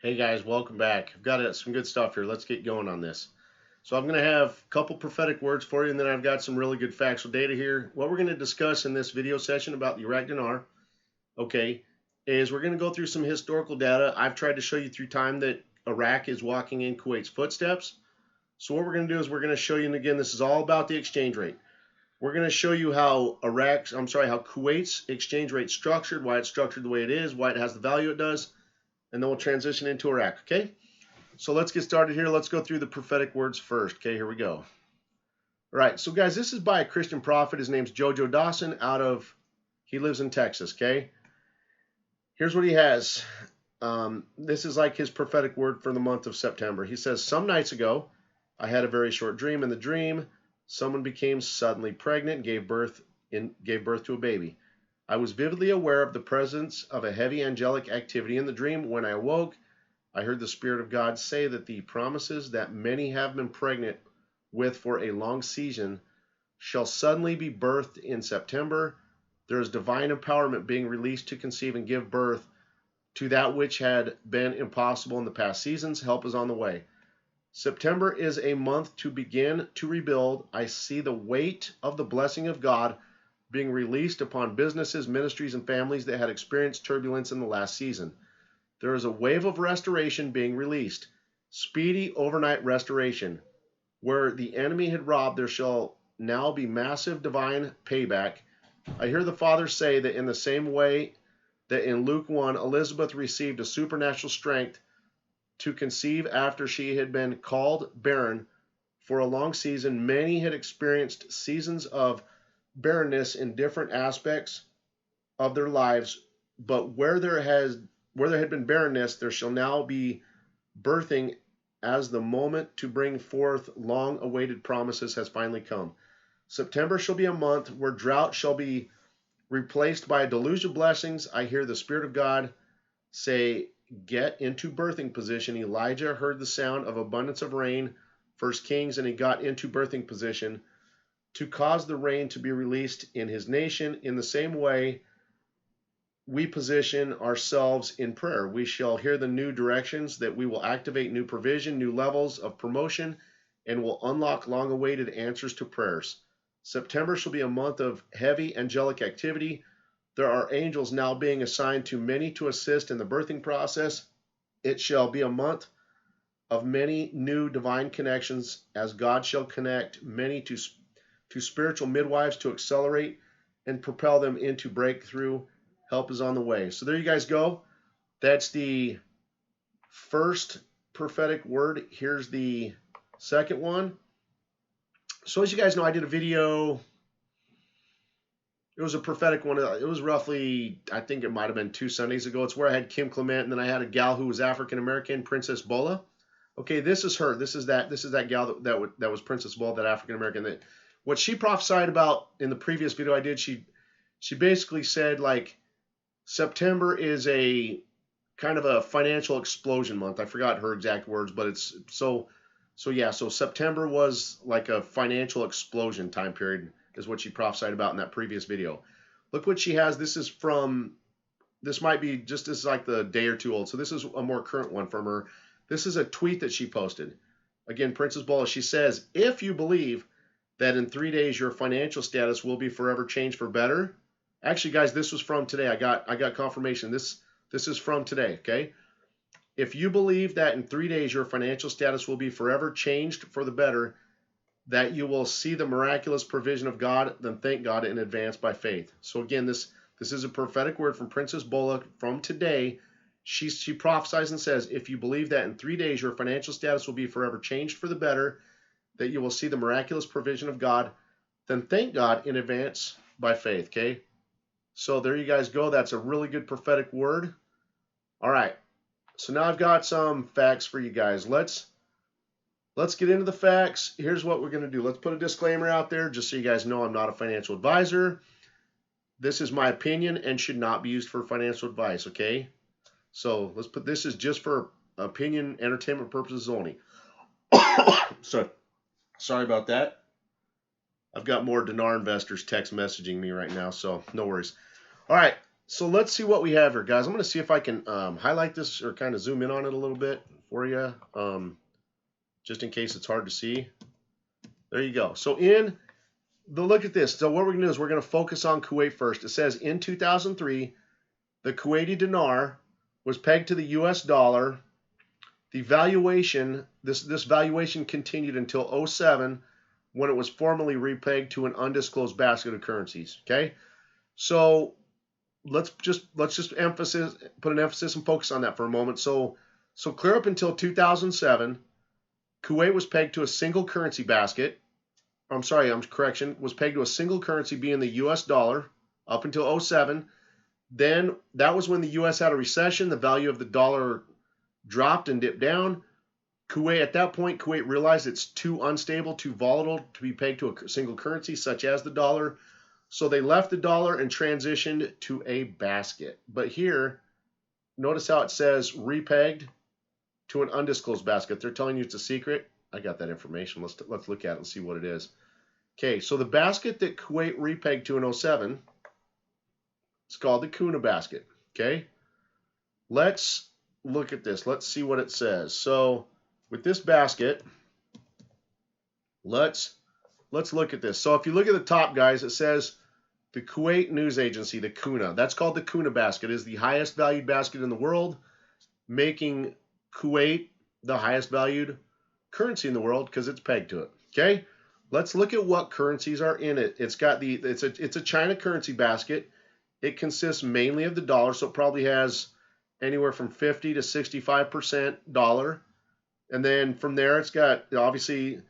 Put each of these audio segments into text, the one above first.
Hey guys, welcome back. I've got some good stuff here. Let's get going on this. So I'm going to have a couple prophetic words for you, and then I've got some really good factual data here. What we're going to discuss in this video session about the Iraq dinar, okay, is we're going to go through some historical data. I've tried to show you through time that Iraq is walking in Kuwait's footsteps. So what we're going to do is we're going to show you, and again, this is all about the exchange rate. We're going to show you how how Kuwait's exchange rate structured, why it's structured the way it is, why it has the value it does, and then we'll transition into Iraq, okay? So let's get started here. Let's go through the prophetic words first. Okay, here we go. All right, so guys, this is by a Christian prophet. His name's Jojo Dawson he lives in Texas, okay? Here's what he has. This is like his prophetic word for the month of September. He says, some nights ago, I had a very short dream. In the dream, someone became suddenly pregnant and gave birth to a baby. I was vividly aware of the presence of a heavy angelic activity in the dream. When I awoke, I heard the Spirit of God say that the promises that many have been pregnant with for a long season shall suddenly be birthed in September. There is divine empowerment being released to conceive and give birth to that which had been impossible in the past seasons. Help is on the way. September is a month to begin to rebuild. I see the weight of the blessing of God being released upon businesses, ministries, and families that had experienced turbulence in the last season. There is a wave of restoration being released. Speedy overnight restoration. Where the enemy had robbed, there shall now be massive divine payback. I hear the Father say that in the same way that in Luke 1, Elizabeth received a supernatural strength to conceive after she had been called barren for a long season, many had experienced seasons of barrenness in different aspects of their lives, but where there had been barrenness, there shall now be birthing, as the moment to bring forth long awaited promises has finally come. September shall be a month where drought shall be replaced by a deluge of blessings. I hear the Spirit of God say, get into birthing position. Elijah heard the sound of abundance of rain, 1 Kings, and he got into birthing position to cause the rain to be released in his nation. In the same way, we position ourselves in prayer. We shall hear the new directions that we will activate new provision, new levels of promotion, and will unlock long awaited answers to prayers. September shall be a month of heavy angelic activity. There are angels now being assigned to many to assist in the birthing process. It shall be a month of many new divine connections, as God shall connect many to spiritual midwives to accelerate and propel them into breakthrough. Help is on the way. So there you guys go. That's the first prophetic word. Here's the second one. So as you guys know, I did a video. It was a prophetic one. It was roughly, I think it might have been 2 Sundays ago. It's where I had Kim Clement, and then I had a gal who was African American, Princess Bola. Okay, this is her. This is that gal that was Princess Bola, that African American. That what she prophesied about in the previous video I did. She basically said, like, September is a kind of a financial explosion month. I forgot her exact words, but it's so yeah. So September was like a financial explosion time period, is what she prophesied about in that previous video. Look what she has. This is like the day or two old. So this is a more current one from her. This is a tweet that she posted. Again, Princess Bola, she says, if you believe that in 3 days your financial status will be forever changed for better. Actually, guys, this was from today. I got confirmation. This is from today, okay? If you believe that in 3 days your financial status will be forever changed for the better, that you will see the miraculous provision of God, then thank God in advance by faith. So again, this is a prophetic word from Princess Bola from today. She prophesies and says, if you believe that in 3 days your financial status will be forever changed for the better, that you will see the miraculous provision of God, then thank God in advance by faith, okay? So there you guys go. That's a really good prophetic word. All right. So now I've got some facts for you guys. Let's get into the facts. Here's what we're going to do. Let's put a disclaimer out there just so you guys know I'm not a financial advisor. This is my opinion and should not be used for financial advice, okay? So let's put this is just for opinion, entertainment purposes only. So sorry about that. I've got more dinar investors text messaging me right now, so no worries. All right. So let's see what we have here, guys. I'm going to see if I can highlight this or kind of zoom in on it a little bit for you, just in case it's hard to see. There you go. So look at this. So what we're going to do is we're going to focus on Kuwait first. It says in 2003, the Kuwaiti dinar was pegged to the U.S. dollar. The valuation, this valuation continued until 07, when it was formally repegged to an undisclosed basket of currencies. Okay, so let's just put an emphasis and focus on that for a moment. So clear up until 2007, Kuwait was pegged to a single currency basket. Was pegged to a single currency being the U.S. dollar up until 07. Then that was when the U.S. had a recession. The value of the dollar dropped and dipped down. At that point, Kuwait realized it's too unstable, too volatile to be pegged to a single currency such as the dollar. So they left the dollar and transitioned to a basket. But here, notice how it says repegged to an undisclosed basket. They're telling you it's a secret. I got that information. Let's look at it and see what it is. Okay, so the basket that Kuwait repegged to in 07, it's called the Kuna basket. Okay, let's look at this. Let's see what it says. So with this basket, let's look at this. So if you look at the top, guys, it says the Kuwait News Agency, the Kuna. That's called the Kuna basket. It is the highest valued basket in the world, making Kuwait the highest valued currency in the world because it's pegged to it. Okay, let's look at what currencies are in it. It's a China currency basket. It consists mainly of the dollar, so it probably has anywhere from 50 to 65% dollar. And then from there, it's got the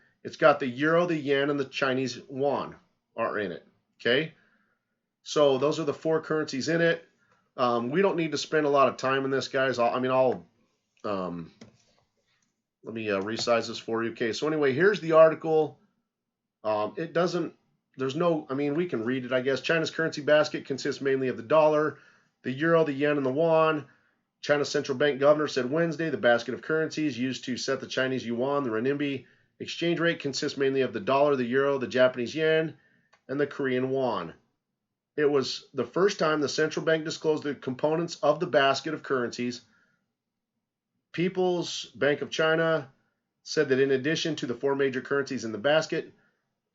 euro, the yen, and the Chinese yuan are in it. Okay, so those are the four currencies in it. We don't need to spend a lot of time in this, guys. Let me resize this for you. Okay, so anyway, here's the article. We can read it, I guess. China's currency basket consists mainly of the dollar, the euro, the yen, and the yuan. China's central bank governor said Wednesday the basket of currencies used to set the Chinese yuan, the renminbi exchange rate consists mainly of the dollar, the euro, the Japanese yen, and the Korean won. It was the first time the central bank disclosed the components of the basket of currencies. People's Bank of China said that in addition to the four major currencies in the basket,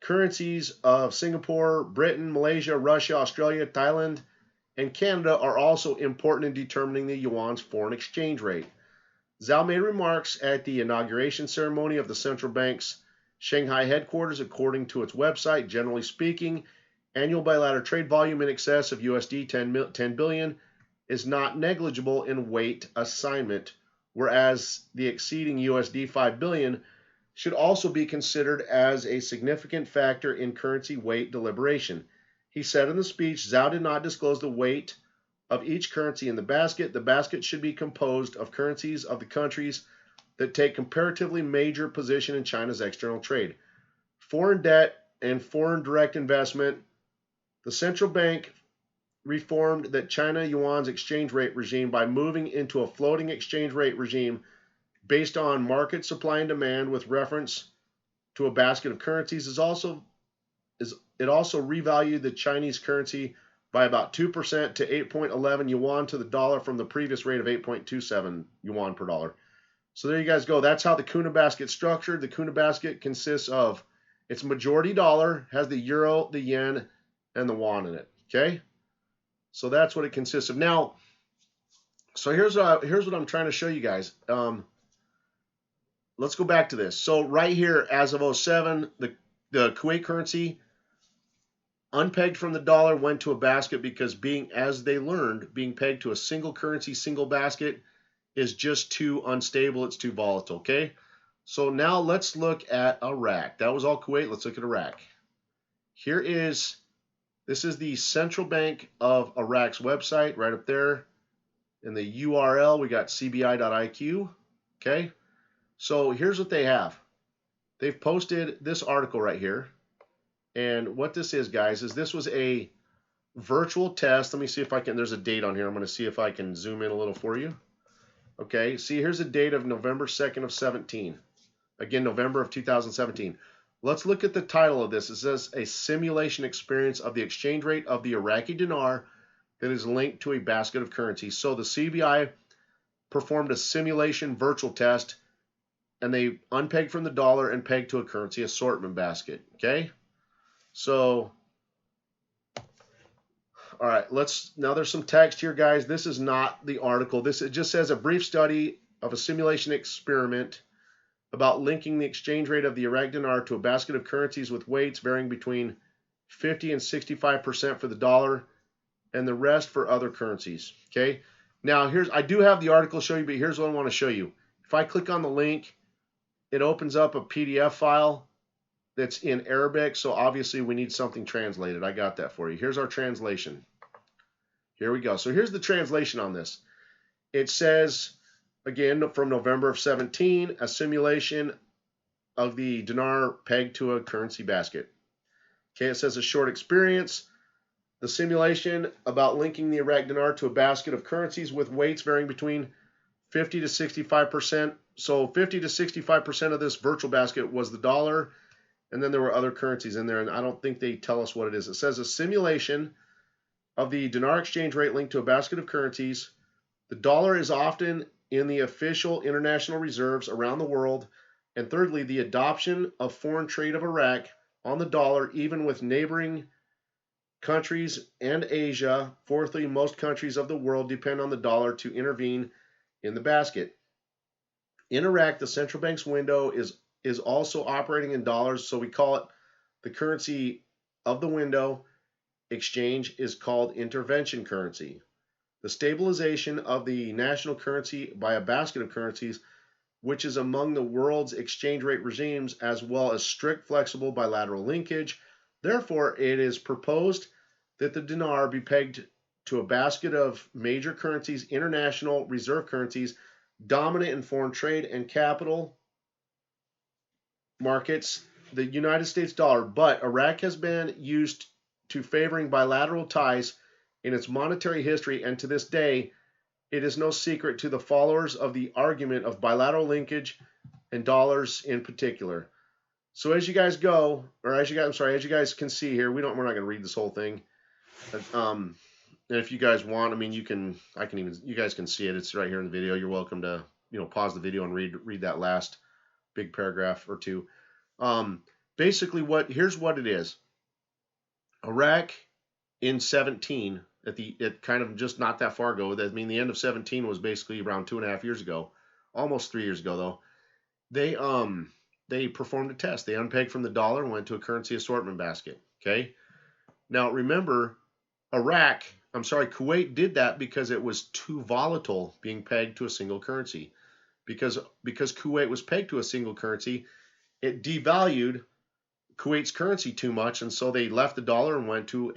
currencies of Singapore, Britain, Malaysia, Russia, Australia, Thailand, and Canada are also important in determining the yuan's foreign exchange rate. Zhao made remarks at the inauguration ceremony of the central bank's Shanghai headquarters. According to its website, generally speaking, annual bilateral trade volume in excess of USD 10 billion is not negligible in weight assignment, whereas the exceeding USD 5 billion should also be considered as a significant factor in currency weight deliberation. He said in the speech, Zhao did not disclose the weight of each currency in the basket. The basket should be composed of currencies of the countries that take comparatively major position in China's external trade. Foreign debt and foreign direct investment. The central bank reformed that China yuan's exchange rate regime by moving into a floating exchange rate regime based on market supply and demand with reference to a basket of currencies. It also revalued the Chinese currency by about 2% to 8.11 yuan to the dollar from the previous rate of 8.27 yuan per dollar. So there you guys go. That's how the Kuna basket is structured. The Kuna basket consists of, it's majority dollar, has the euro, the yen, and the yuan in it. Okay? So that's what it consists of. Now, so here's what I'm trying to show you guys. Let's go back to this. So right here, as of 07, the Kuwait currency unpegged from the dollar went to a basket because as they learned, being pegged to a single currency, single basket is just too unstable. It's too volatile. Okay. So now let's look at Iraq. That was all Kuwait. Let's look at Iraq. This is the Central Bank of Iraq's website right up there. In the URL, we got cbi.iq. Okay. So here's what they have. They've posted this article right here. And what this is, guys, is this was a virtual test. Let me see if I can, there's a date on here. I'm going to see if I can zoom in a little for you. Okay, see, here's a date of November 2nd of 17. Again, November of 2017. Let's look at the title of this. It says, a simulation experience of the exchange rate of the Iraqi dinar that is linked to a basket of currencies. So the CBI performed a simulation virtual test, and they unpegged from the dollar and pegged to a currency assortment basket. Okay, so all right, now there's some text here, guys. This is not the article. It just says a brief study of a simulation experiment about linking the exchange rate of the Iraq dinar to a basket of currencies with weights varying between 50 and 65% for the dollar and the rest for other currencies. Okay, now I do have the article to show you, but here's what I want to show you. If I click on the link, it opens up a PDF file that's in Arabic, so obviously we need something translated. I got that for you. Here's our translation. Here we go. So here's the translation on this. It says, again, from November of 17, a simulation of the dinar pegged to a currency basket. Okay, it says a short experience. The simulation about linking the Iraq dinar to a basket of currencies with weights varying between 50 to 65%. So 50 to 65% of this virtual basket was the dollar, and then there were other currencies in there, and I don't think they tell us what it is. It says a simulation of the dinar exchange rate linked to a basket of currencies. The dollar is often in the official international reserves around the world. And thirdly, the adoption of foreign trade of Iraq on the dollar, even with neighboring countries and Asia. Fourthly, most countries of the world depend on the dollar to intervene in the basket. In Iraq, the central bank's window is also operating in dollars, so we call it the currency of the window. Exchange is called intervention currency. The stabilization of the national currency by a basket of currencies, which is among the world's exchange rate regimes, as well as strict flexible bilateral linkage. Therefore, it is proposed that the dinar be pegged to a basket of major currencies, international reserve currencies, dominant in foreign trade and capital markets, the United States dollar. But Iraq has been used to favoring bilateral ties in its monetary history, and to this day, it is no secret to the followers of the argument of bilateral linkage and dollars in particular. So as you guys can see here, we're not going to read this whole thing. And if you guys want, I mean, you guys can see it. It's right here in the video. You're welcome to, pause the video and read that last big paragraph or two. Basically, here's what it is. Iraq in 17, at kind of just not that far ago. I mean, the end of 17 was basically around 2.5 years ago, almost 3 years ago though. They performed a test. They unpegged from the dollar and went to a currency assortment basket. Okay. Now remember, Kuwait did that because it was too volatile being pegged to a single currency. Because Kuwait was pegged to a single currency, it devalued Kuwait's currency too much, and so they left the dollar and went to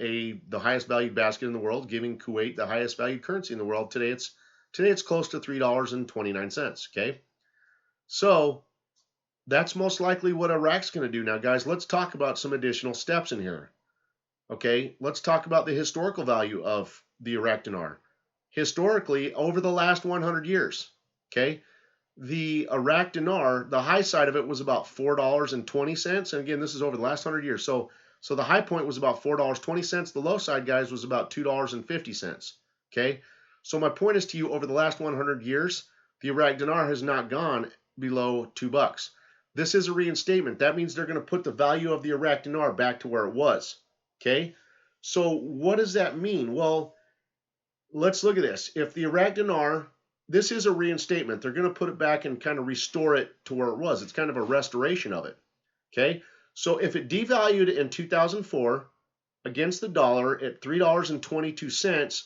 the highest valued basket in the world, giving Kuwait the highest valued currency in the world. Today it's close to $3.29. Okay, so that's most likely what Iraq's going to do. Now, guys, let's talk about some additional steps in here. Okay, let's talk about the historical value of the Iraq dinar. Historically, over the last 100 years, okay, the Iraq dinar, the high side of it was about $4.20. And again, this is over the last 100 years. So the high point was about $4.20. The low side, guys, was about $2.50. Okay. So my point is to you, over the last 100 years, the Iraq dinar has not gone below $2. This is a reinstatement. That means they're going to put the value of the Iraq dinar back to where it was. Okay. So what does that mean? Well, let's look at this. If the Iraq dinar, this is a reinstatement. They're going to put it back and kind of restore it to where it was. It's kind of a restoration of it. Okay. So if it devalued in 2004 against the dollar at $3.22,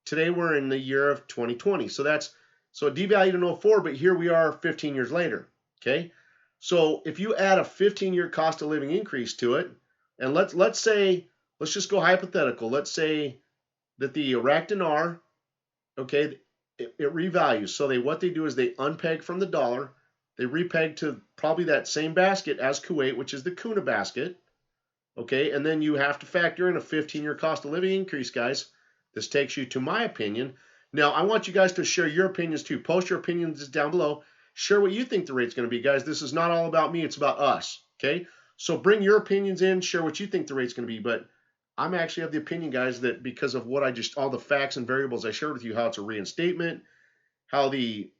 today we're in the year of 2020. So it devalued in 04, but here we are 15 years later. Okay. So if you add a 15-year cost of living increase to it, and let's just go hypothetical. Let's say that the Iraq dinar, okay, it revalues. So what they do is they unpeg from the dollar, they repeg to probably that same basket as Kuwait, which is the Kuna basket. Okay, and then you have to factor in a 15-year cost of living increase, guys. This takes you to my opinion. Now, I want you guys to share your opinions too. Post your opinions down below. Share what you think the rate's going to be, guys. This is not all about me. It's about us. Okay, so bring your opinions in. Share what you think the rate's going to be. But I'm actually of the opinion, guys, that because of what all the facts and variables I shared with you, how it's a reinstatement, how the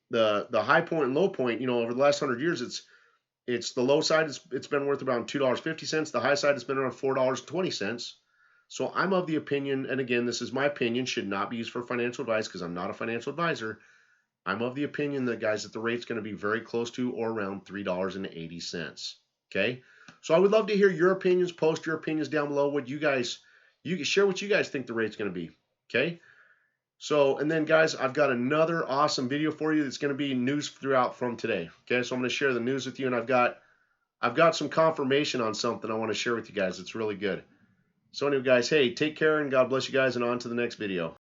high point and low point, over the last 100 years, it's the low side, it's been worth around $2.50. The high side has been around $4.20. So I'm of the opinion, and again, this is my opinion, should not be used for financial advice because I'm not a financial advisor. I'm of the opinion that, guys, that the rate's going to be very close to or around $3.80. Okay. So I would love to hear your opinions. Post your opinions down below. You can share what you guys think the rate's going to be. Okay. So, and then, guys, I've got another awesome video for you that's going to be news throughout from today. Okay, so I'm going to share the news with you, and I've got some confirmation on something I want to share with you guys. It's really good. So anyway, guys, hey, take care, and God bless you guys, and on to the next video.